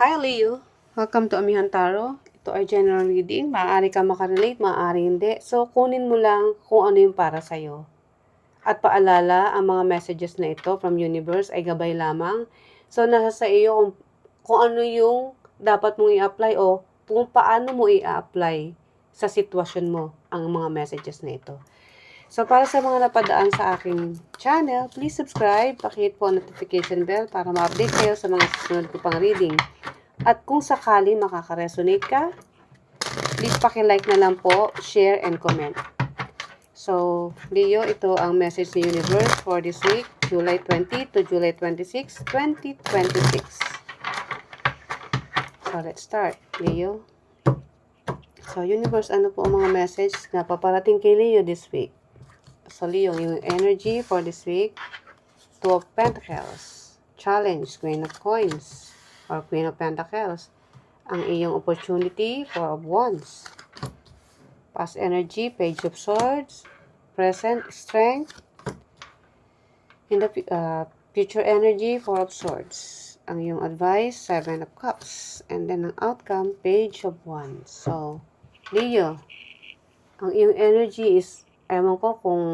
Hi Leo! Welcome to Amihan Tarot. Ito ay general reading. Maaari ka makarelate, maaari hindi. So, kunin mo lang kung ano yung para sa'yo. At paalala, ang mga messages na ito from universe ay gabay lamang. So, nasa sa iyo kung ano yung dapat mong i-apply o kung paano mo i-apply sa sitwasyon mo ang mga messages na ito. So, para sa mga napadaan sa aking channel, please subscribe, pakihit po ang notification bell para ma-update kayo sa mga susunod ko pang reading. At kung sakali makaka-resonate ka, please paki-like na lang po, share, and comment. So, Leo, ito ang message ni Universe for this week, July 20 to July 26, 2026. So, let's start, Leo. So, Universe, ano po ang mga message na paparating kay Leo this week? So, Leo, yung energy for this week, Two of Pentacles, Challenge, Queen of Coins, or Queen of Pentacles, ang iyong opportunity, Four of Wands, past energy, Page of Swords, present, Strength, in the future energy, Four of Swords, ang iyong advice, Seven of Cups, and then ang outcome, Page of Wands. So, Leo, ang iyong energy is, ewan ko kung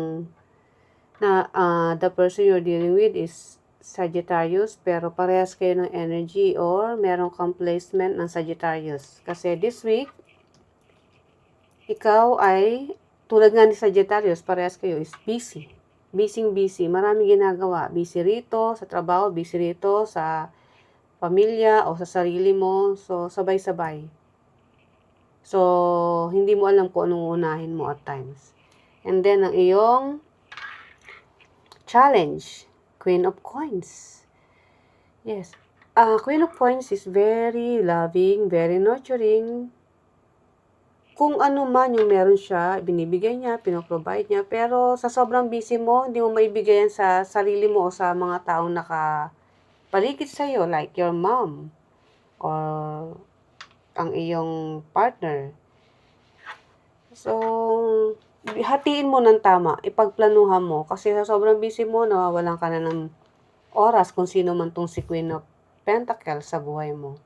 the person you're dealing with is Sagittarius, pero parehas kayo ng energy or meron kang placement ng Sagittarius. Kasi this week, ikaw ay, tulad nga ni Sagittarius, parehas kayo is busy. Busy. Maraming ginagawa. Busy rito sa trabaho, busy rito sa pamilya o sa sarili mo. So, sabay-sabay. So, hindi mo alam kung anong unahin mo at times. And then, ang iyong challenge, Queen of Coins. Yes. Queen of Coins is very loving, very nurturing. Kung ano man yung meron siya, binibigay niya, pinoprovide niya. Pero sa sobrang busy mo, hindi mo maibigay yan sa sarili mo o sa mga taong nakapaligid sa'yo, like your mom or ang iyong partner. So, hatiin mo ng tama, ipagplanuhan mo. Kasi sa sobrang busy mo, nawawalan ka na ng oras kung sino man tong si Queen of Pentacles sa buhay mo.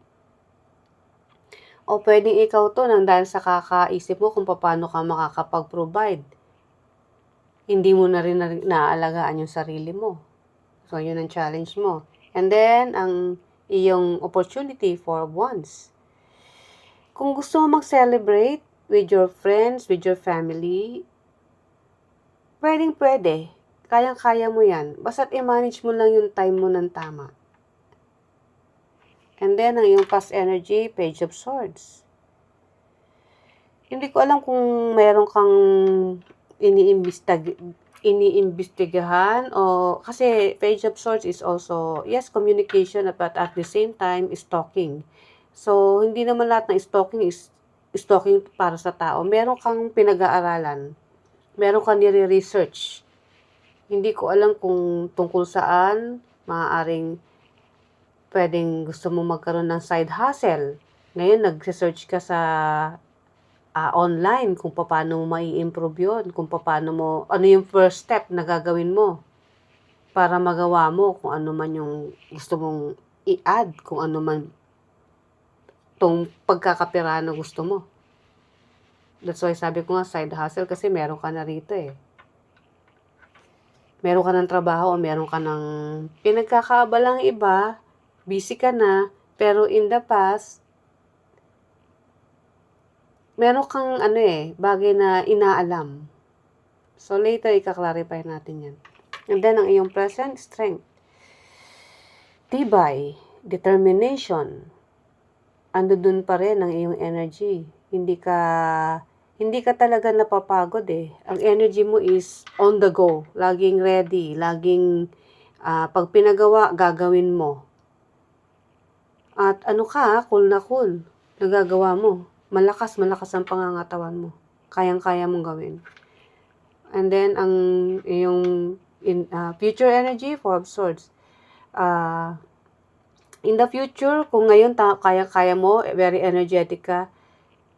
O pwedeng ikaw to nang dahil sa kakaisip mo kung paano ka makakapag-provide. Hindi mo na rin naaalagaan yung sarili mo. So, yun ang challenge mo. And then, ang iyong opportunity for once. Kung gusto mo mag-celebrate with your friends, with your family, pwede. Kayang-kaya mo yan. Basta't i-manage mo lang yung time mo ng tama. And then, ang iyong past energy, Page of Swords. Hindi ko alam kung mayroon kang iniimbestigahan o kasi Page of Swords is also, yes, communication but at the same time, stalking. So, hindi naman lahat ng stalking is stalking para sa tao. Meron kang pinag-aaralan. Meron kang nire-research. Hindi ko alam kung tungkol saan, maaaring pwedeng gusto mo magkaroon ng side hustle. Ngayon, nag-search ka sa online kung paano mo mai-improve yun, kung paano mo, ano yung first step na gagawin mo para magawa mo kung ano man yung gusto mong i-add, kung ano man tong pagkakapira na gusto mo. That's why sabi ko nga side hustle kasi meron ka na rito eh. Meron ka ng trabaho o meron ka ng pinagkakaabalang iba, busy ka na, pero in the past, meron kang bagay na inaalam. So later, ika-clarify natin yan. And then, ang iyong present, strength. Tibay, determination. Ando dun pa rin ang iyong energy. Hindi ka talaga napapagod eh. Ang energy mo is on the go. Laging ready. Laging, pag pinagawa, gagawin mo. At cool na cool. Nagagawa mo. Malakas ang pangangatawan mo. Kayang-kaya mong gawin. And then, ang yung future energy, Four of Swords. In the future, kung ngayon kaya-kaya mo, very energetic ka,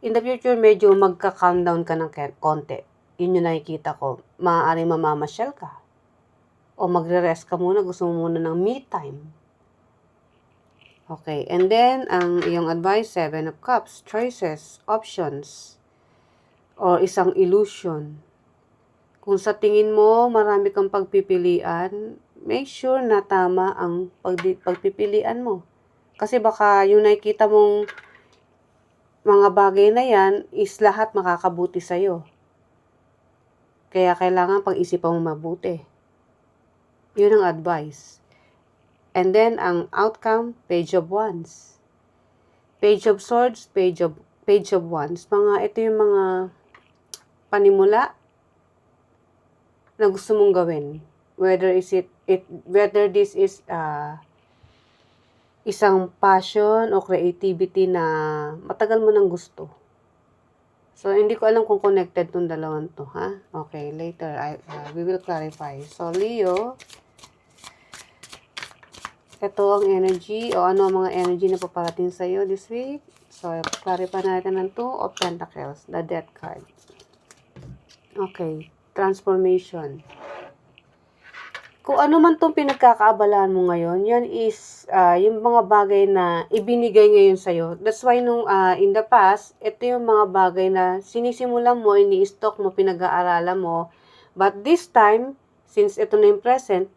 in the future, medyo magka-calm down ka ng konti. Yun yung nakikita ko. Maaaring mamamasyal ka. O magre-rest ka muna, gusto mo muna ng me time. Okay, and then, ang iyong advice, Seven of Cups, choices, options, or isang illusion. Kung sa tingin mo, marami kang pagpipilian, make sure na tama ang pagpipilian mo. Kasi baka yung nakikita mong mga bagay na yan is lahat makakabuti sa'yo. Kaya kailangan pag-isipan mo mabuti. Yun ang advice. And then, ang outcome, Page of Wands. Page of Swords, Page of Wands. Ito yung mga panimula na gusto mong gawin. Whether this is isang passion o creativity na matagal mo nang gusto. So, hindi ko alam kung connected tong dalawang to, ha? Okay, later, we will clarify. So, Leo, ito ang energy o ano ang mga energy na paparating sa iyo this week. So, clarify natin ng 2 of Pentacles, the Death card. Okay, transformation. Kung ano man itong pinagkakaabalahan mo ngayon, yan is yung mga bagay na ibinigay ngayon sa'yo. That's why in the past, ito yung mga bagay na sinisimulan mo, ini-stock mo, pinag-aaralan mo. But this time, since ito na yung present,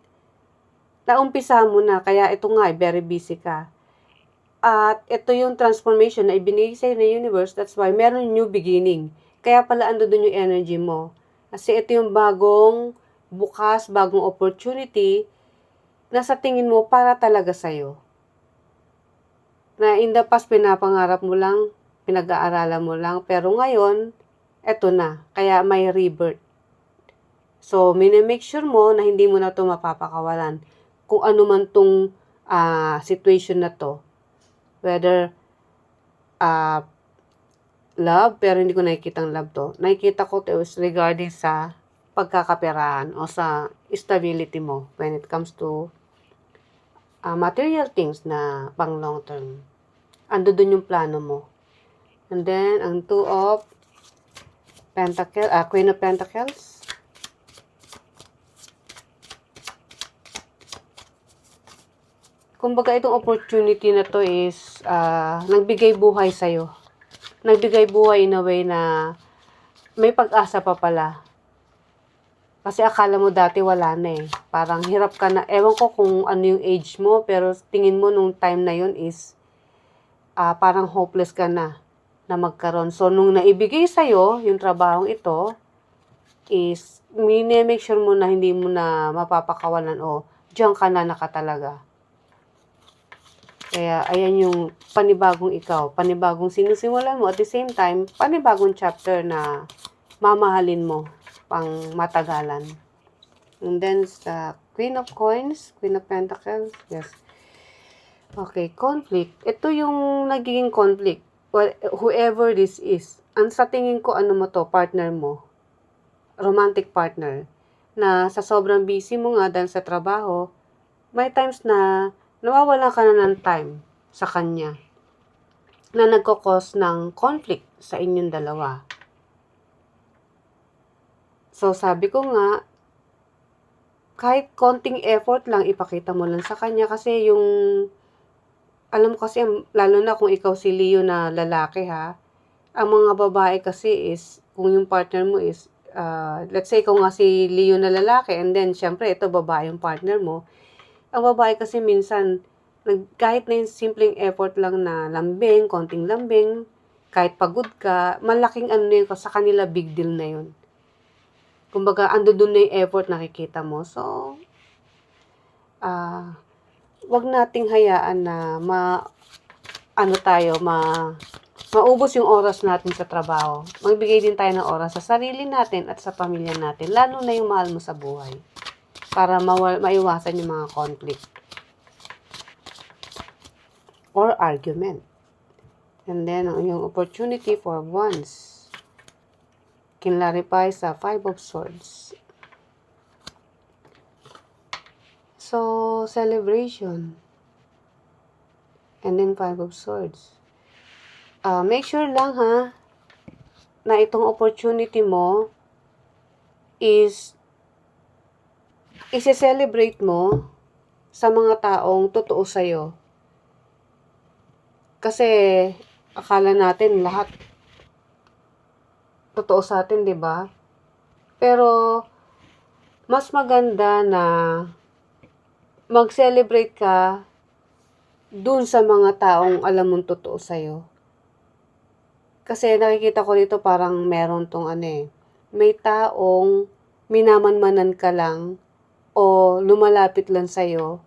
naumpisa mo na, kaya ito nga, very busy ka. At ito yung transformation na ibinigay sa'yo ng universe, that's why meron new beginning. Kaya pala ando dun yung energy mo. Kasi ito yung bagong bukas, bagong opportunity na sa tingin mo para talaga sa'yo. Na in the past, pinapangarap mo lang, pinag-aaralan mo lang, pero ngayon, eto na. Kaya may rebirth. So, make sure mo na hindi mo na ito mapapakawalan. Kung ano man tong situation na to. Whether love, pero hindi ko nakikita ang love to. Nakikita ko to is regarding sa pagkakaperahan o sa stability mo when it comes to material things na pang long term. Ando dun yung plano mo. And then, ang 2 of Pentacles, Queen of Pentacles. Kumbaga, itong opportunity na to is nagbigay buhay sa'yo. Nagbigay buhay in a way na may pag-asa pa pala. Kasi akala mo dati wala na eh. Parang hirap ka na. Ewan ko kung ano yung age mo, pero tingin mo nung time na yun is parang hopeless ka na magkaroon. So, nung naibigay sa'yo yung trabahong ito, is make sure mo na hindi mo na mapapakawalan o diyan ka na nakatalaga. Kaya, ayan yung panibagong ikaw. Panibagong sinusimulan mo. At the same time, panibagong chapter na mamahalin mo pang matagalan. And then, sa Queen of Coins, Queen of Pentacles, yes. Okay, conflict. Ito yung nagiging conflict. Well, whoever this is. Ang sa tingin ko, ano mo to, partner mo. Romantic partner. Na sa sobrang busy mo nga dahil sa trabaho, may times na nawawala ka na ng time sa kanya na nagkakos ng conflict sa inyong dalawa. So, sabi ko nga, kahit konting effort lang, ipakita mo lang sa kanya kasi yung, alam mo kasi, lalo na kung ikaw si Leo na lalaki ha, ang mga babae kasi is, kung yung partner mo is, let's say kung nga si Leo na lalaki, and then, syempre, ito babae yung partner mo, ang babae kasi minsan, kahit na yung simpleng effort lang na lambing, konting lambing, kahit pagod ka, malaking ano yun, sa kanila big deal na yun. Kumbaga, ando dun na yung effort nakikita mo. So, wag nating hayaan na maubos yung oras natin sa trabaho. Magbigay din tayo ng oras sa sarili natin at sa pamilya natin, lalo na yung mahal mo sa buhay. Para maiwasan yung mga conflict or argument. And then, yung opportunity for once, kinlarify sa 5 of Swords. So, celebration. And then 5 of Swords. Make sure lang ha, na itong opportunity mo is isi-celebrate mo sa mga taong totoo sa'yo. Kasi, akala natin lahat totoo sa atin, di ba? Pero, mas maganda na mag-celebrate ka dun sa mga taong alam mong totoo sa'yo. Kasi nakikita ko dito parang meron tong may taong minamanmanan ka lang o lumalapit lang sa'yo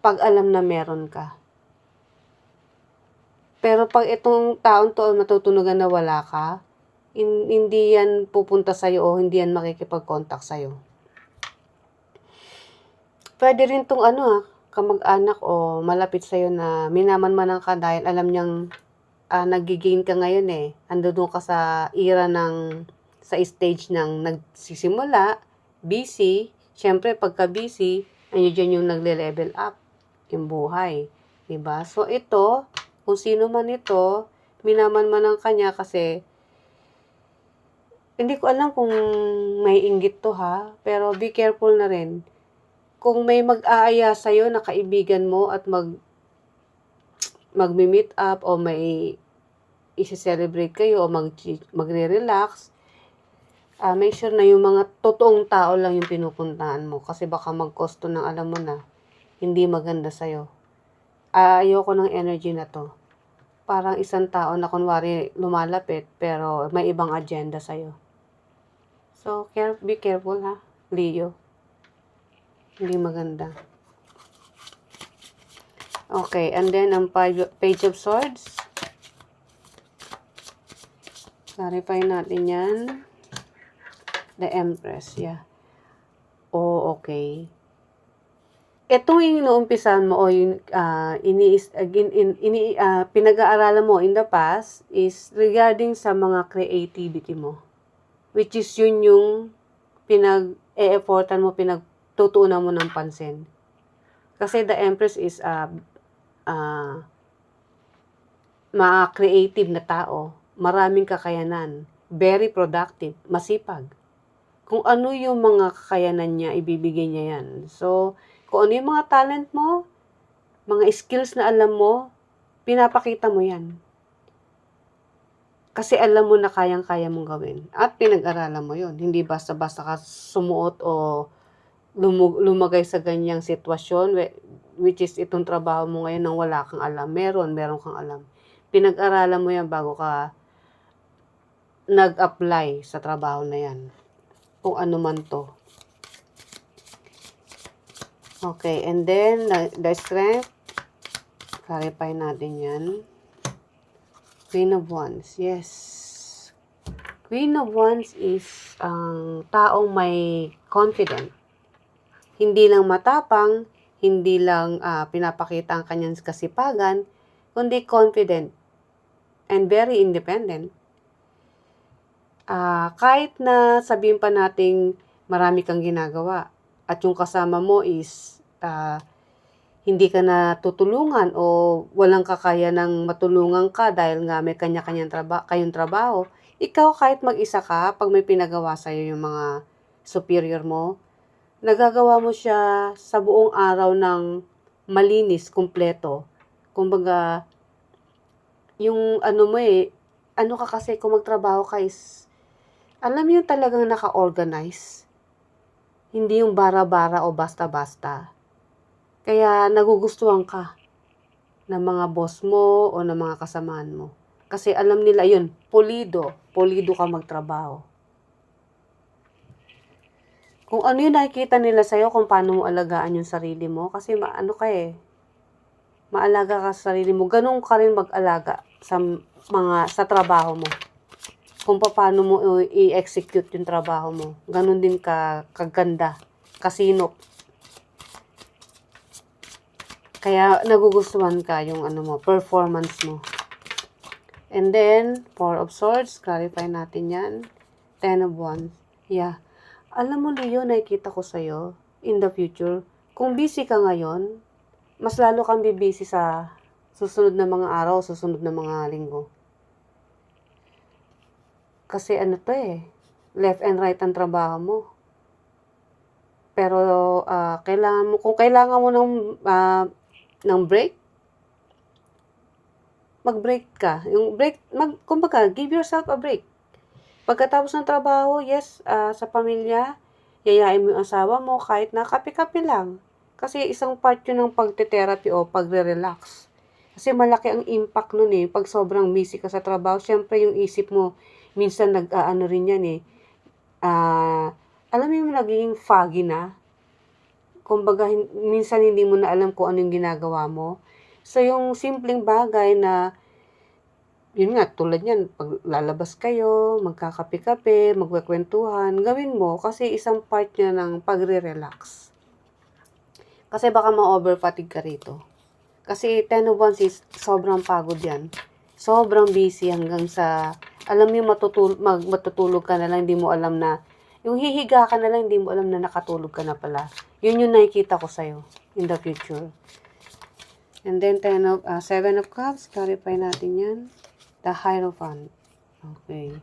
pag alam na meron ka. Pero pag itong taong to matutunugan na wala ka, hindi yan pupunta sa'yo o hindi yan makikipag-contact sa'yo. Pwede rin tong kamag-anak o malapit sa'yo na minamanmanan ka dahil alam niyang nag-gain ka ngayon Ando doon ka sa era sa stage ng nagsisimula, busy. Siyempre, pagka busy, dyan yung nagle-level up yung buhay. Diba? So, ito, kung sino man ito, minamanmanan ka niya kasi hindi ko alam kung may inggit to pero be careful na rin. Kung may mag-aaya sa'yo na kaibigan mo at magmi-meet up o may isi-celebrate kayo o magre-relax, make sure na yung mga totoong tao lang yung pinupuntahan mo kasi baka mag-cost ng alam mo na hindi maganda sa'yo. Ayoko ng energy na to. Parang isang tao na kunwari lumalapit pero may ibang agenda sa'yo. So, be careful Leo. Hindi maganda. Okay, and then ang Page of Swords. Clarify natin yan. The Empress, yeah. Oh, okay. Itong inuumpisan mo o yung pinag-aaralan mo in the past is regarding sa mga creativity mo. Which is yun yung pinag-e-effortan mo, pinagtutuunan mo ng pansin. Kasi the Empress is ma-creative na tao. Maraming kakayanan. Very productive. Masipag. Kung ano yung mga kakayanan niya, ibibigay niya yan. So, kung ano yung mga talent mo, mga skills na alam mo, pinapakita mo yan. Kasi alam mo na kayang-kaya mong gawin. At pinag-aralan mo yun. Hindi basta-basta ka sumuot o lumagay sa ganyang sitwasyon, which is itong trabaho mo ngayon nang wala kang alam. Meron kang alam. Pinag-aralan mo yan bago ka nag-apply sa trabaho na yan. Kung ano man to. Okay, and then, the strength. Clarify natin yan. Queen of Wands, yes. Queen of Wands is ang taong may confident. Hindi lang matapang, hindi lang pinapakita ang kanyang kasipagan, kundi confident and very independent. Kahit na sabihin pa nating marami kang ginagawa at yung kasama mo is hindi ka na tutulungan o walang kakaya ng matulungan ka dahil nga may kanya-kanyang kayong trabaho, ikaw kahit mag-isa ka, pag may pinagawa sa'yo yung mga superior mo, nagagawa mo siya sa buong araw ng malinis, kumpleto. Kumbaga, yung ano ka kasi kung magtrabaho ka is, alam mo yung talagang naka-organize. Hindi yung bara-bara o basta-basta. Kaya nagugustuhan ka ng mga boss mo o ng mga kasamaan mo. Kasi alam nila yun, pulido ka magtrabaho. Kung ano yung nakikita nila sa'yo, kung paano mo alagaan yung sarili mo, kasi maalaga ka sa sarili mo, ganun ka rin mag-alaga sa trabaho mo. Kung paano mo i-execute yung trabaho mo. Ganun din kaganda, kasinop. Kaya nagugustuhan ka yung performance mo. And then, Four of Swords, clarify natin yan. Ten of Wands. Yeah. Alam mo, Leo, nakikita ko sa'yo in the future. Kung busy ka ngayon, mas lalo kang busy sa susunod na mga araw, susunod na mga linggo. Kasi left and right ang trabaho mo. Pero kung kailangan mo ng break, mag-break ka. Yung break, kumbaga, give yourself a break. Pagkatapos ng trabaho, yes, sa pamilya, yayain mo yung asawa mo kahit na kape-kape lang. Kasi isang part yun ng pagte-therapy o pagre-relax. Kasi malaki ang impact nun eh. Pag sobrang busy ka sa trabaho, syempre yung isip mo, minsan nag-aano rin yan eh. Alam mo yung naging foggy na? Kumbaga, minsan hindi mo na alam kung ano yung ginagawa mo. So, yung simpleng bagay na, yun nga, tulad yan, pag lalabas kayo, magkakape-kape, magkakwentuhan, gawin mo kasi isang part niya ng pagre-relax. Kasi baka ma-overfatigue ka rito. Kasi 10 of Wands is sobrang pagod yan. Sobrang busy hanggang sa, alam mo yung matutulog ka na lang, hindi mo alam na, yung hihiga ka na lang, hindi mo alam na nakatulog ka na pala. Yun yung nakikita ko sa'yo in the future. And then 7 of Cups, clarify natin yan. The Hierophant. Okay.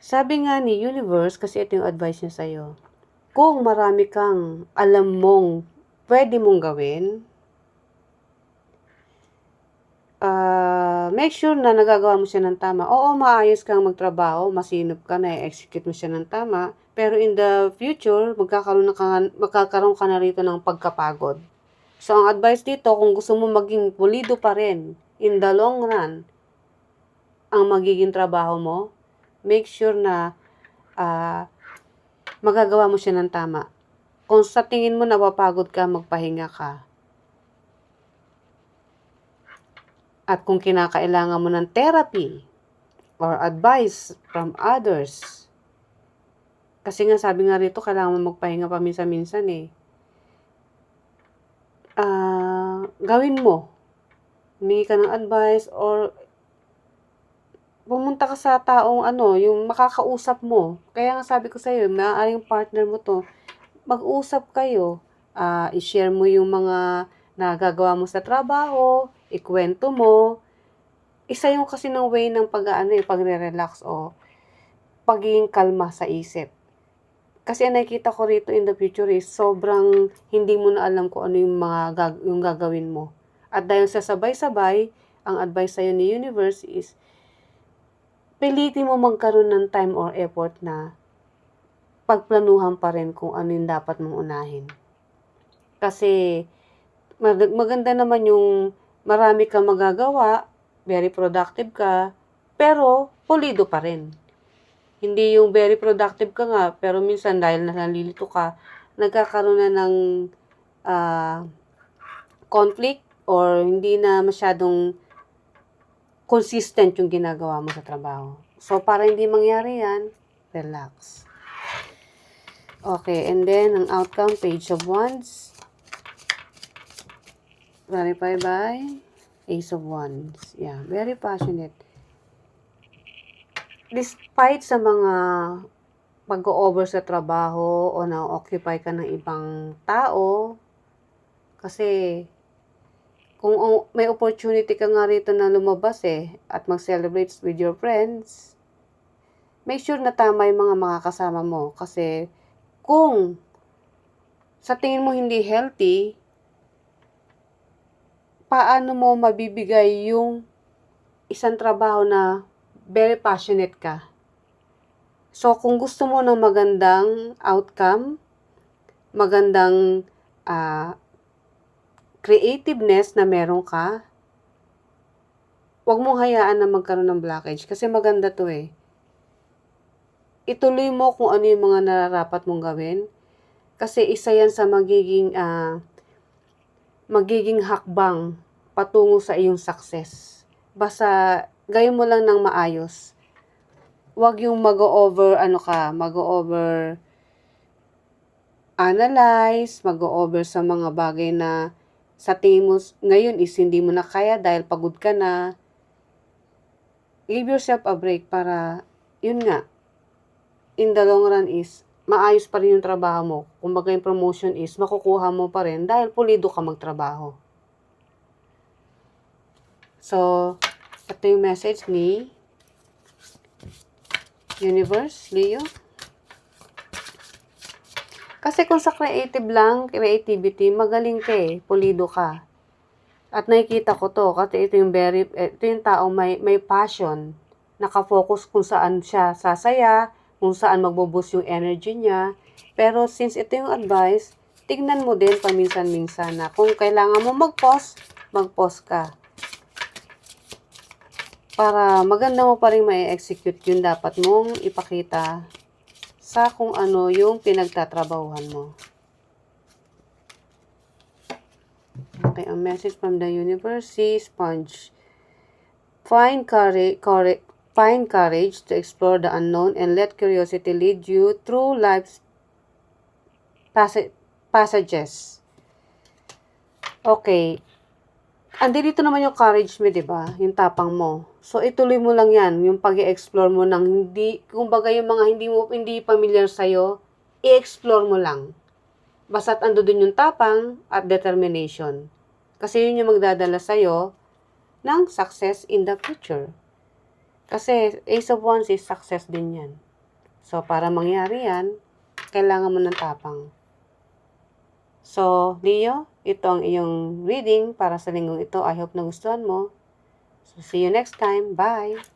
Sabi nga ni Universe, kasi ito yung advice niya sa'yo, kung marami kang alam mong pwede mong gawin, make sure na nagagawa mo siya ng tama. Oo, maayos kang magtrabaho, masinop ka na, execute mo siya ng tama, pero in the future, magkakaroon ka na rito ng pagkapagod. So, ang advice dito, kung gusto mo maging pulido pa rin, in the long run, ang magiging trabaho mo, make sure na magagawa mo siya ng tama. Kung sa tingin mo napapagod ka, magpahinga ka. At kung kinakailangan mo ng therapy or advice from others, kasi nga sabi nga rito, kailangan mo magpahinga paminsan-minsan eh. Gawin mo. Humingi ka ng advice or pumunta ka sa taong yung makakausap mo. Kaya nga sabi ko sa'yo, maaaring partner mo to, mag-usap kayo, i-share mo yung mga nagagawa mo sa trabaho, ikwento mo. Isa yung kasi ng way ng pagre-relax o pagiging kalma sa isip. Kasi nakikita ko rito in the future is sobrang hindi mo na alam kung ano yung gagawin mo. At dahil sa sabay-sabay, ang advice sa'yo ni Universe is pilitin mo magkaroon ng time or effort na pagplanuhan pa rin kung ano yung dapat mong unahin. Kasi maganda naman yung marami kang magagawa, very productive ka, pero pulido pa rin. Hindi yung very productive ka nga, pero minsan dahil nalilito ka, nagkakaroon na ng conflict or hindi na masyadong consistent yung ginagawa mo sa trabaho. So, para hindi mangyari yan, relax. Okay, and then, ang outcome, Page of Wands. Verify by Ace of Wands. Yeah, very passionate. Despite sa mga pag-o-over sa trabaho o na-occupy ka ng ibang tao, kasi kung may opportunity ka nga rito na lumabas at mag-celebrate with your friends, make sure na tama yung mga makakasama mo. Kasi kung sa tingin mo hindi healthy, paano mo mabibigay yung isang trabaho na very passionate ka? So, kung gusto mo ng magandang outcome, magandang creativeness na meron ka, huwag mong hayaan na magkaroon ng blockage. Kasi maganda to Ituloy mo kung ano yung mga nararapat mong gawin. Kasi isa yan sa magiging hakbang patungo sa iyong success. Basta, gawin mo lang ng maayos. Huwag yung mag-over analyze, mag-over sa mga bagay na sa tingin mo ngayon is hindi mo na kaya dahil pagod ka na. Give yourself a break para, yun nga, in the long run is, maayos pa rin yung trabaho mo. Kumbaga yung promotion is, makukuha mo pa rin dahil pulido ka magtrabaho. So, ito yung message ni Universe, Leo. Kasi kung sa creativity, magaling ka pulido ka. At nakikita ko to kasi ito yung taong may passion, nakafocus kung saan siya sasaya, kung saan magbo-boost yung energy niya. Pero since ito yung advice, tignan mo din paminsan-minsan na kung kailangan mo mag-pause ka. Para maganda mo pa rin ma-execute yung dapat mong ipakita sa kung ano yung pinagtatrabahuhan mo. Okay, a message from the universe, sea sponge. Find courage to explore the unknown and let curiosity lead you through life's passages. Okay. Dito naman yung courage mo, 'di ba? Yung tapang mo. So ituloy mo lang 'yan, yung pag-i-explore mo ng kumbaga yung mga hindi familiar sa iyo, i-explore mo lang. Basta't andoon yung tapang at determination. Kasi yun yung magdadala sa iyo ng success in the future. Kasi Ace of Wands is success din 'yan. So para mangyari 'yan, kailangan mo ng tapang. So, Leo, ito ang iyong reading para sa linggong ito. I hope nagustuhan mo. So, see you next time. Bye!